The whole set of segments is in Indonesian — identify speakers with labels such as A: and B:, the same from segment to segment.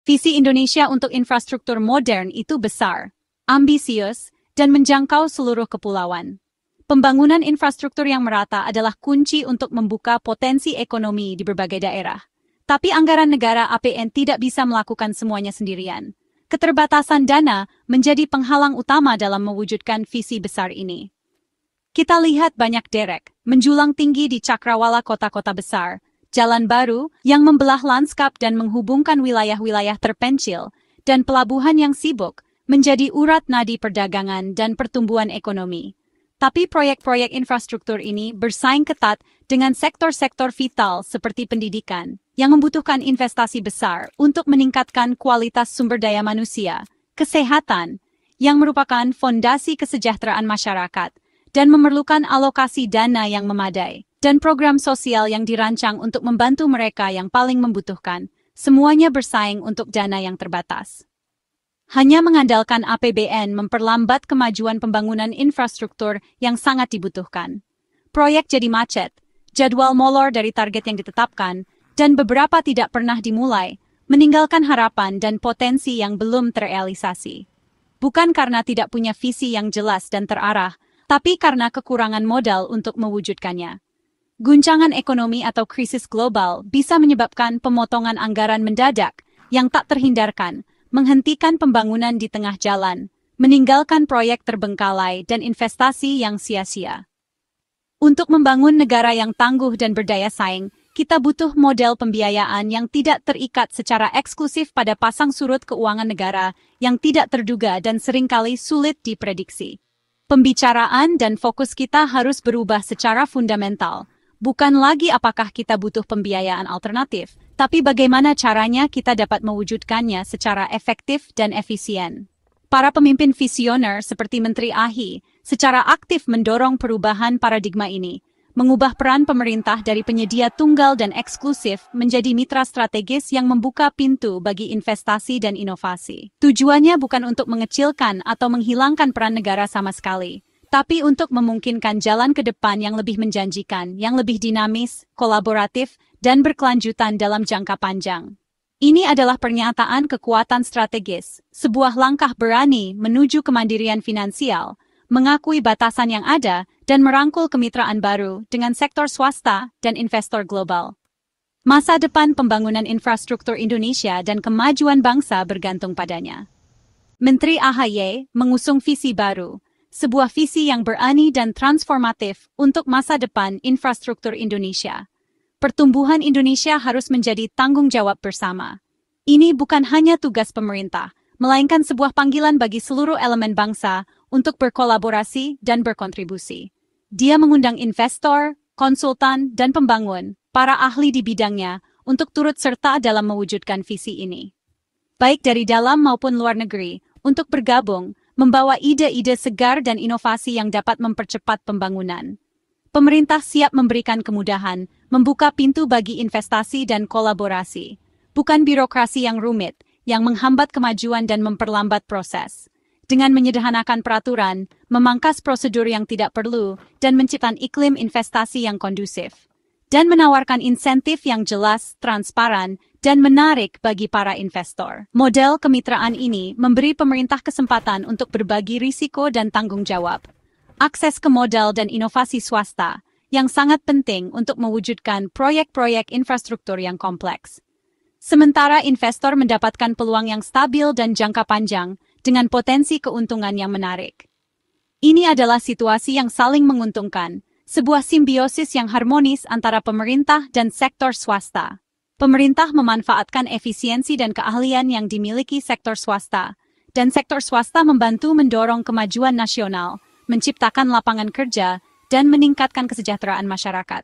A: Visi Indonesia untuk infrastruktur modern itu besar, ambisius, dan menjangkau seluruh kepulauan. Pembangunan infrastruktur yang merata adalah kunci untuk membuka potensi ekonomi di berbagai daerah. Tapi anggaran negara APN tidak bisa melakukan semuanya sendirian. Keterbatasan dana menjadi penghalang utama dalam mewujudkan visi besar ini. Kita lihat banyak derek menjulang tinggi di cakrawala kota-kota besar, jalan baru yang membelah lanskap dan menghubungkan wilayah-wilayah terpencil, dan pelabuhan yang sibuk menjadi urat nadi perdagangan dan pertumbuhan ekonomi. Tapi proyek-proyek infrastruktur ini bersaing ketat dengan sektor-sektor vital seperti pendidikan, yang membutuhkan investasi besar untuk meningkatkan kualitas sumber daya manusia, kesehatan, yang merupakan fondasi kesejahteraan masyarakat, dan memerlukan alokasi dana yang memadai, dan program sosial yang dirancang untuk membantu mereka yang paling membutuhkan, semuanya bersaing untuk dana yang terbatas. Hanya mengandalkan APBN memperlambat kemajuan pembangunan infrastruktur yang sangat dibutuhkan. Proyek jadi macet, jadwal molor dari target yang ditetapkan, dan beberapa tidak pernah dimulai, meninggalkan harapan dan potensi yang belum terrealisasi. Bukan karena tidak punya visi yang jelas dan terarah, tapi karena kekurangan modal untuk mewujudkannya. Guncangan ekonomi atau krisis global bisa menyebabkan pemotongan anggaran mendadak yang tak terhindarkan, menghentikan pembangunan di tengah jalan, meninggalkan proyek terbengkalai dan investasi yang sia-sia. Untuk membangun negara yang tangguh dan berdaya saing, kita butuh model pembiayaan yang tidak terikat secara eksklusif pada pasang surut keuangan negara yang tidak terduga dan seringkali sulit diprediksi. Pembicaraan dan fokus kita harus berubah secara fundamental. Bukan lagi apakah kita butuh pembiayaan alternatif, tapi bagaimana caranya kita dapat mewujudkannya secara efektif dan efisien. Para pemimpin visioner seperti Menteri AHI secara aktif mendorong perubahan paradigma ini, mengubah peran pemerintah dari penyedia tunggal dan eksklusif menjadi mitra strategis yang membuka pintu bagi investasi dan inovasi. Tujuannya bukan untuk mengecilkan atau menghilangkan peran negara sama sekali, tapi untuk memungkinkan jalan ke depan yang lebih menjanjikan, yang lebih dinamis, kolaboratif, dan berkelanjutan dalam jangka panjang. Ini adalah pernyataan kekuatan strategis, sebuah langkah berani menuju kemandirian finansial, mengakui batasan yang ada, dan merangkul kemitraan baru dengan sektor swasta dan investor global. Masa depan pembangunan infrastruktur Indonesia dan kemajuan bangsa bergantung padanya. Menteri AHY mengusung visi baru, sebuah visi yang berani dan transformatif untuk masa depan infrastruktur Indonesia. Pertumbuhan Indonesia harus menjadi tanggung jawab bersama. Ini bukan hanya tugas pemerintah, melainkan sebuah panggilan bagi seluruh elemen bangsa untuk berkolaborasi dan berkontribusi. Dia mengundang investor, konsultan, dan pembangun, para ahli di bidangnya, untuk turut serta dalam mewujudkan visi ini. Baik dari dalam maupun luar negeri, untuk bergabung, membawa ide-ide segar dan inovasi yang dapat mempercepat pembangunan. Pemerintah siap memberikan kemudahan, membuka pintu bagi investasi dan kolaborasi. Bukan birokrasi yang rumit, yang menghambat kemajuan dan memperlambat proses. Dengan menyederhanakan peraturan, memangkas prosedur yang tidak perlu, dan menciptakan iklim investasi yang kondusif. Dan menawarkan insentif yang jelas, transparan, dan menarik bagi para investor. Model kemitraan ini memberi pemerintah kesempatan untuk berbagi risiko dan tanggung jawab. Akses ke modal dan inovasi swasta, yang sangat penting untuk mewujudkan proyek-proyek infrastruktur yang kompleks. Sementara investor mendapatkan peluang yang stabil dan jangka panjang dengan potensi keuntungan yang menarik. Ini adalah situasi yang saling menguntungkan, sebuah simbiosis yang harmonis antara pemerintah dan sektor swasta. Pemerintah memanfaatkan efisiensi dan keahlian yang dimiliki sektor swasta, dan sektor swasta membantu mendorong kemajuan nasional, menciptakan lapangan kerja, dan meningkatkan kesejahteraan masyarakat.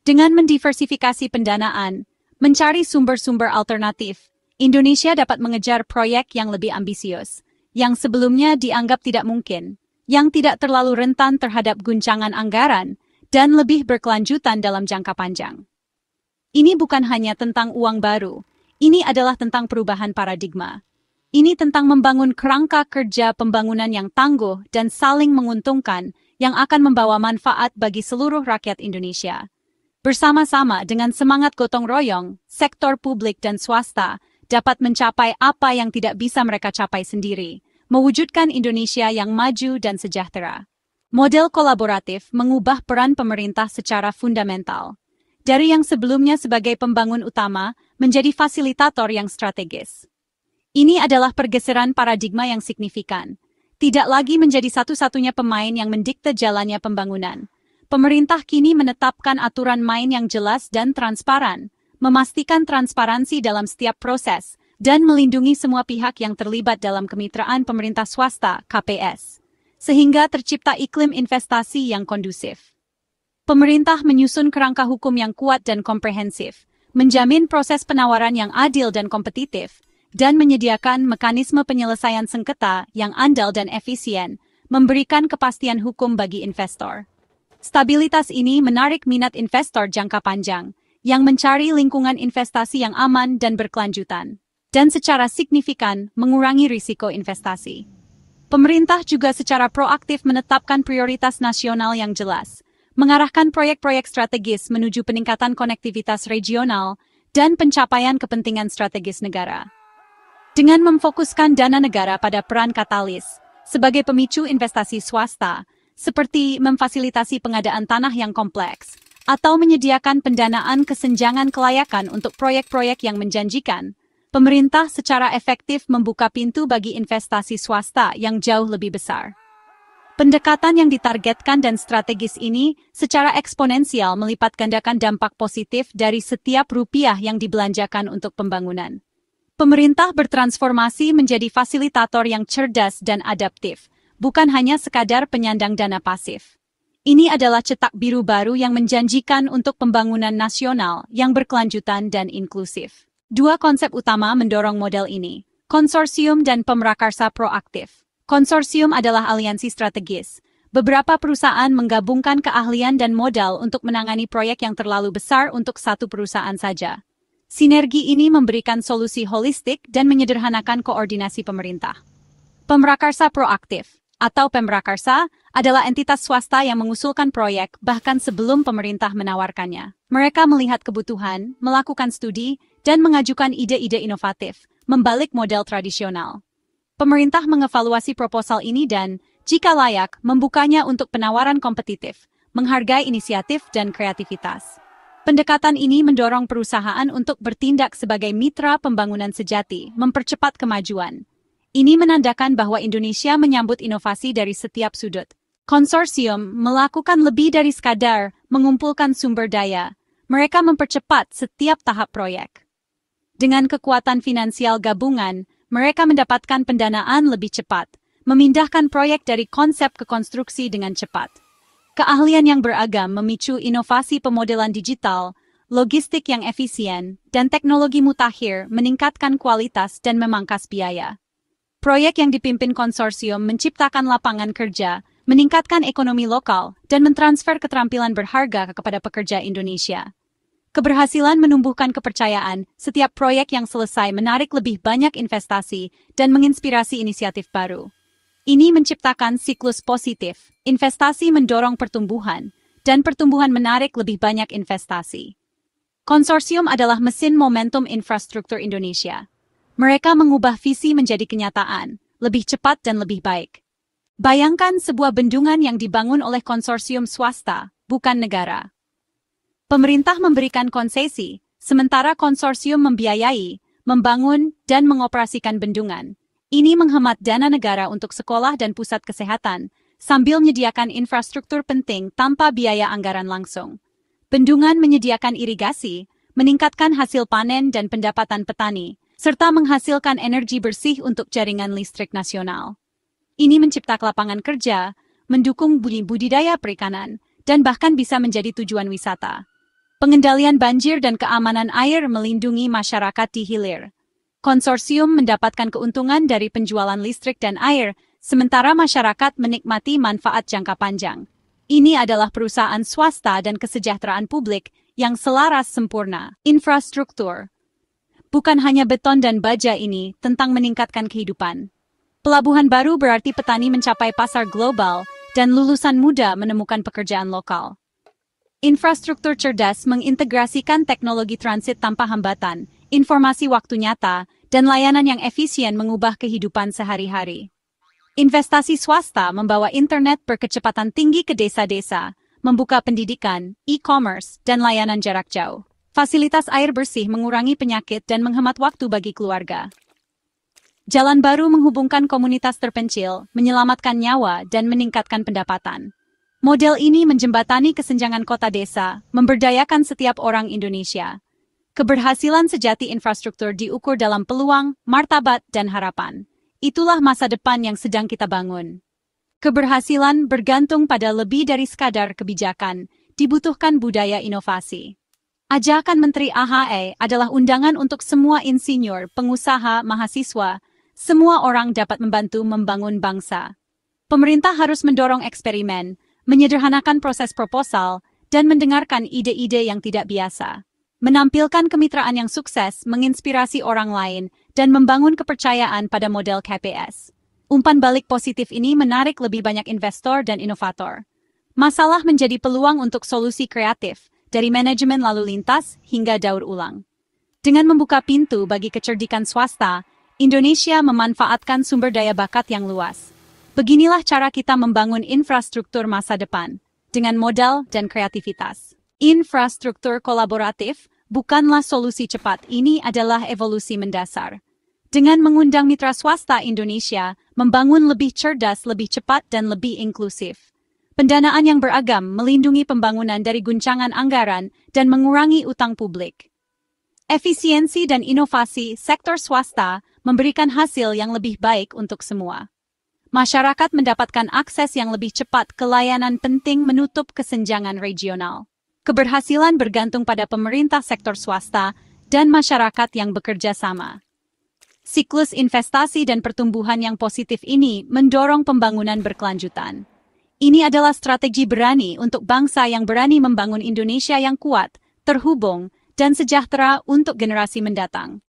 A: Dengan mendiversifikasi pendanaan, mencari sumber-sumber alternatif, Indonesia dapat mengejar proyek yang lebih ambisius, yang sebelumnya dianggap tidak mungkin, yang tidak terlalu rentan terhadap guncangan anggaran, dan lebih berkelanjutan dalam jangka panjang. Ini bukan hanya tentang uang baru, ini adalah tentang perubahan paradigma. Ini tentang membangun kerangka kerja pembangunan yang tangguh dan saling menguntungkan yang akan membawa manfaat bagi seluruh rakyat Indonesia. Bersama-sama dengan semangat gotong royong, sektor publik dan swasta, dapat mencapai apa yang tidak bisa mereka capai sendiri, mewujudkan Indonesia yang maju dan sejahtera. Model kolaboratif mengubah peran pemerintah secara fundamental. Dari yang sebelumnya sebagai pembangun utama, menjadi fasilitator yang strategis. Ini adalah pergeseran paradigma yang signifikan. Tidak lagi menjadi satu-satunya pemain yang mendikte jalannya pembangunan. Pemerintah kini menetapkan aturan main yang jelas dan transparan, memastikan transparansi dalam setiap proses, dan melindungi semua pihak yang terlibat dalam kemitraan pemerintah swasta (KPS), sehingga tercipta iklim investasi yang kondusif. Pemerintah menyusun kerangka hukum yang kuat dan komprehensif, menjamin proses penawaran yang adil dan kompetitif, dan menyediakan mekanisme penyelesaian sengketa yang andal dan efisien, memberikan kepastian hukum bagi investor. Stabilitas ini menarik minat investor jangka panjang, yang mencari lingkungan investasi yang aman dan berkelanjutan, dan secara signifikan mengurangi risiko investasi. Pemerintah juga secara proaktif menetapkan prioritas nasional yang jelas, mengarahkan proyek-proyek strategis menuju peningkatan konektivitas regional dan pencapaian kepentingan strategis negara. Dengan memfokuskan dana negara pada peran katalis sebagai pemicu investasi swasta, seperti memfasilitasi pengadaan tanah yang kompleks, atau menyediakan pendanaan kesenjangan kelayakan untuk proyek-proyek yang menjanjikan, pemerintah secara efektif membuka pintu bagi investasi swasta yang jauh lebih besar. Pendekatan yang ditargetkan dan strategis ini secara eksponensial melipat gandakan dampak positif dari setiap rupiah yang dibelanjakan untuk pembangunan. Pemerintah bertransformasi menjadi fasilitator yang cerdas dan adaptif, bukan hanya sekadar penyandang dana pasif. Ini adalah cetak biru baru yang menjanjikan untuk pembangunan nasional yang berkelanjutan dan inklusif. Dua konsep utama mendorong model ini, konsorsium dan pemrakarsa proaktif. Konsorsium adalah aliansi strategis. Beberapa perusahaan menggabungkan keahlian dan modal untuk menangani proyek yang terlalu besar untuk satu perusahaan saja. Sinergi ini memberikan solusi holistik dan menyederhanakan koordinasi pemerintah. Pemrakarsa proaktif, atau Pemrakarsa, adalah entitas swasta yang mengusulkan proyek bahkan sebelum pemerintah menawarkannya. Mereka melihat kebutuhan, melakukan studi, dan mengajukan ide-ide inovatif, membalik model tradisional. Pemerintah mengevaluasi proposal ini dan, jika layak, membukanya untuk penawaran kompetitif, menghargai inisiatif dan kreativitas. Pendekatan ini mendorong perusahaan untuk bertindak sebagai mitra pembangunan sejati, mempercepat kemajuan. Ini menandakan bahwa Indonesia menyambut inovasi dari setiap sudut. Konsorsium melakukan lebih dari sekadar mengumpulkan sumber daya. Mereka mempercepat setiap tahap proyek. Dengan kekuatan finansial gabungan, mereka mendapatkan pendanaan lebih cepat, memindahkan proyek dari konsep ke konstruksi dengan cepat. Keahlian yang beragam memicu inovasi pemodelan digital, logistik yang efisien, dan teknologi mutakhir meningkatkan kualitas dan memangkas biaya. Proyek yang dipimpin konsorsium menciptakan lapangan kerja, meningkatkan ekonomi lokal, dan mentransfer keterampilan berharga kepada pekerja Indonesia. Keberhasilan menumbuhkan kepercayaan, setiap proyek yang selesai menarik lebih banyak investasi dan menginspirasi inisiatif baru. Ini menciptakan siklus positif, investasi mendorong pertumbuhan, dan pertumbuhan menarik lebih banyak investasi. Konsorsium adalah mesin momentum infrastruktur Indonesia. Mereka mengubah visi menjadi kenyataan, lebih cepat dan lebih baik. Bayangkan sebuah bendungan yang dibangun oleh konsorsium swasta, bukan negara. Pemerintah memberikan konsesi, sementara konsorsium membiayai, membangun, dan mengoperasikan bendungan. Ini menghemat dana negara untuk sekolah dan pusat kesehatan, sambil menyediakan infrastruktur penting tanpa biaya anggaran langsung. Bendungan menyediakan irigasi, meningkatkan hasil panen dan pendapatan petani, serta menghasilkan energi bersih untuk jaringan listrik nasional. Ini menciptakan lapangan kerja, mendukung budidaya perikanan, dan bahkan bisa menjadi tujuan wisata. Pengendalian banjir dan keamanan air melindungi masyarakat di hilir. Konsorsium mendapatkan keuntungan dari penjualan listrik dan air, sementara masyarakat menikmati manfaat jangka panjang. Ini adalah perusahaan swasta dan kesejahteraan publik yang selaras sempurna. Infrastruktur. Bukan hanya beton dan baja ini tentang meningkatkan kehidupan. Pelabuhan baru berarti petani mencapai pasar global dan lulusan muda menemukan pekerjaan lokal. Infrastruktur cerdas mengintegrasikan teknologi transit tanpa hambatan, informasi waktu nyata, dan layanan yang efisien mengubah kehidupan sehari-hari. Investasi swasta membawa internet berkecepatan tinggi ke desa-desa, membuka pendidikan, e-commerce, dan layanan jarak jauh. Fasilitas air bersih mengurangi penyakit dan menghemat waktu bagi keluarga. Jalan baru menghubungkan komunitas terpencil, menyelamatkan nyawa, dan meningkatkan pendapatan. Model ini menjembatani kesenjangan kota desa, memberdayakan setiap orang Indonesia. Keberhasilan sejati infrastruktur diukur dalam peluang, martabat, dan harapan. Itulah masa depan yang sedang kita bangun. Keberhasilan bergantung pada lebih dari sekadar kebijakan, dibutuhkan budaya inovasi. Ajakan Menteri AHE adalah undangan untuk semua insinyur, pengusaha, mahasiswa, semua orang dapat membantu membangun bangsa. Pemerintah harus mendorong eksperimen, menyederhanakan proses proposal, dan mendengarkan ide-ide yang tidak biasa. Menampilkan kemitraan yang sukses, menginspirasi orang lain, dan membangun kepercayaan pada model KPS. Umpan balik positif ini menarik lebih banyak investor dan inovator. Masalah menjadi peluang untuk solusi kreatif, dari manajemen lalu lintas hingga daur ulang. Dengan membuka pintu bagi kecerdikan swasta, Indonesia memanfaatkan sumber daya bakat yang luas. Beginilah cara kita membangun infrastruktur masa depan, dengan modal dan kreativitas. Infrastruktur kolaboratif bukanlah solusi cepat, ini adalah evolusi mendasar. Dengan mengundang mitra swasta Indonesia, membangun lebih cerdas, lebih cepat, dan lebih inklusif. Pendanaan yang beragam melindungi pembangunan dari guncangan anggaran dan mengurangi utang publik. Efisiensi dan inovasi sektor swasta memberikan hasil yang lebih baik untuk semua. Masyarakat mendapatkan akses yang lebih cepat ke layanan penting menutup kesenjangan regional. Keberhasilan bergantung pada pemerintah sektor swasta dan masyarakat yang bekerja sama. Siklus investasi dan pertumbuhan yang positif ini mendorong pembangunan berkelanjutan. Ini adalah strategi berani untuk bangsa yang berani membangun Indonesia yang kuat, terhubung, dan sejahtera untuk generasi mendatang.